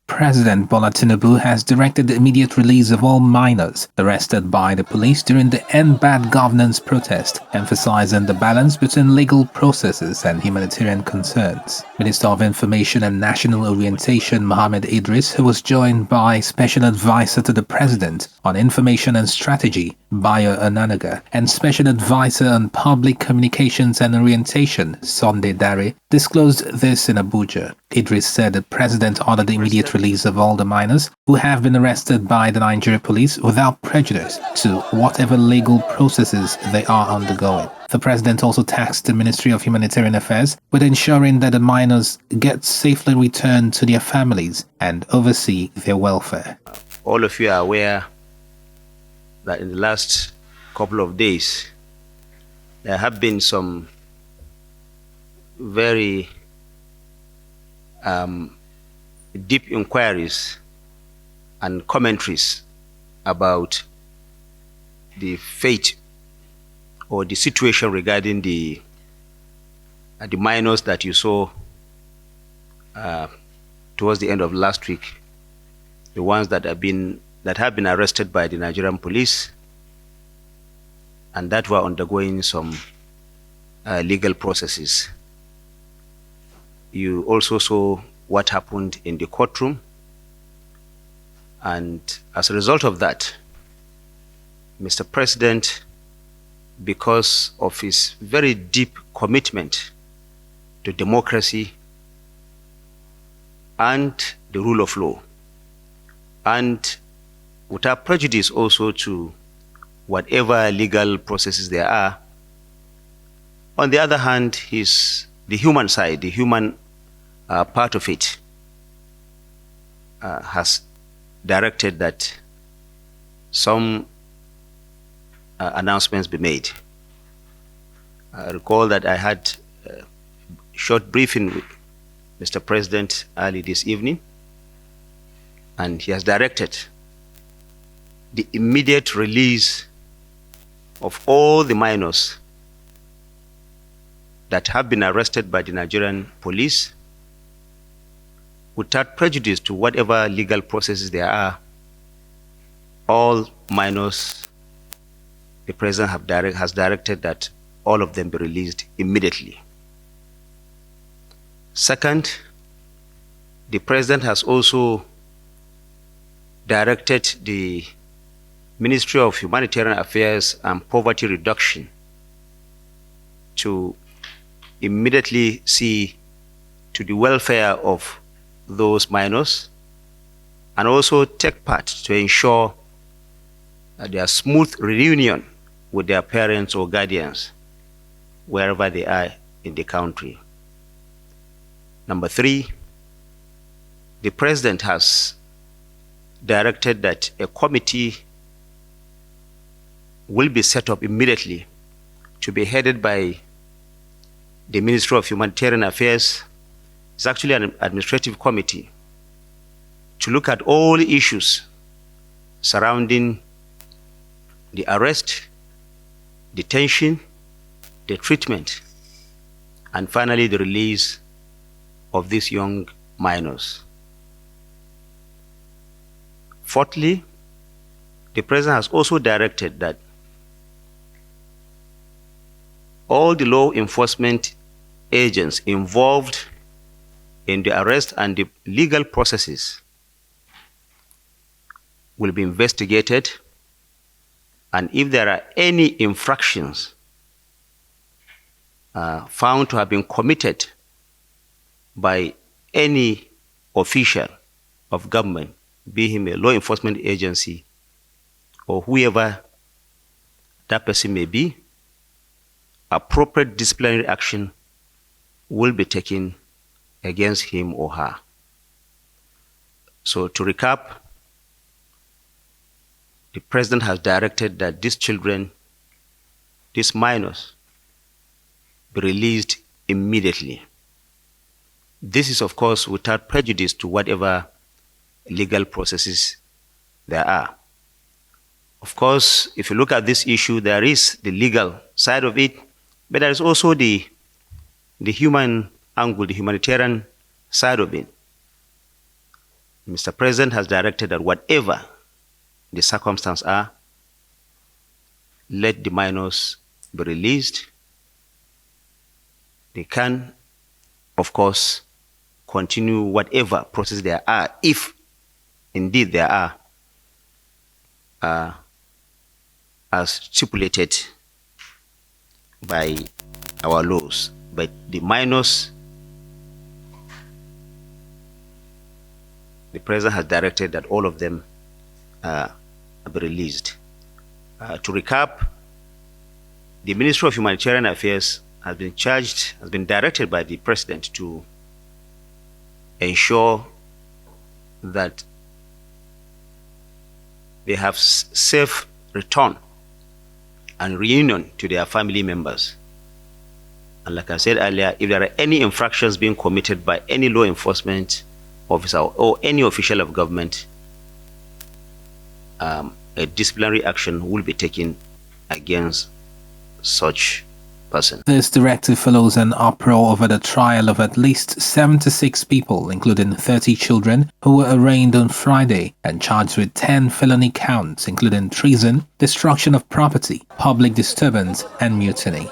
President Bola Tinubu has directed the immediate release of all minors arrested by the police during the End Bad Governance protest, emphasizing the balance between legal processes and humanitarian concerns. Minister of Information and National Orientation Mohammed Idris, who was joined by Special Advisor to the President on Information and Strategy, Bayo Ananaga, and Special Advisor on Public Communications and Orientation, Sunday Dare, disclosed this in Abuja. Idris said the President ordered the immediate release of all the minors who have been arrested by the Nigeria police without prejudice to whatever legal processes they are undergoing. The President also tasked the Ministry of Humanitarian Affairs with ensuring that the minors get safely returned to their families and oversee their welfare. All of you are aware that in the last couple of days, there have been some very deep inquiries and commentaries about the fate or the situation regarding the minors that you saw towards the end of last week, the ones that have been arrested by the Nigerian police and that were undergoing some legal processes. You also saw what happened in the courtroom, and as a result of that, Mr. President, because of his very deep commitment to democracy and the rule of law, and without prejudice also to whatever legal processes there are, on the other hand, the human side, the human part of it, has directed that some announcements be made. I recall that I had a short briefing with Mr. President early this evening, and he has directed the immediate release of all the minors that have been arrested by the Nigerian police without prejudice to whatever legal processes there are. All minors, the President has directed that all of them be released immediately. Second, the President has also directed the Ministry of Humanitarian Affairs and Poverty Reduction to immediately see to the welfare of those minors and also take part to ensure their smooth reunion with their parents or guardians wherever they are in the country. Number three, the President has directed that a committee will be set up immediately to be headed by the Ministry of Humanitarian Affairs. It's actually an administrative committee to look at all issues surrounding the arrest, detention, the treatment, and finally the release of these young minors. Fourthly, the President has also directed that all the law enforcement agents involved in the arrest and the legal processes will be investigated, and if there are any infractions found to have been committed by any official of government, be him a law enforcement agency or whoever that person may be, appropriate disciplinary action will be taken against him or her. So to recap, the President has directed that these children, these minors, be released immediately. This is, of course, without prejudice to whatever legal processes there are. Of course, if you look at this issue, there is the legal side of it, but there is also the human angle, the humanitarian side of it. Mr. President has directed that whatever the circumstances are, let the minors be released. They can, of course, continue whatever process there are, if indeed there are, as stipulated by our laws. But the minors, the president has directed that all of them be released. To recap, the Ministry of Humanitarian Affairs has been directed by the president to ensure that they have safe return and reunion to their family members. And like I said earlier, if there are any infractions being committed by any law enforcement officer or any official of government, a disciplinary action will be taken against such person. This directive follows an uproar over the trial of at least 76 people, including 30 children, who were arraigned on Friday and charged with 10 felony counts, including treason, destruction of property, public disturbance, and mutiny.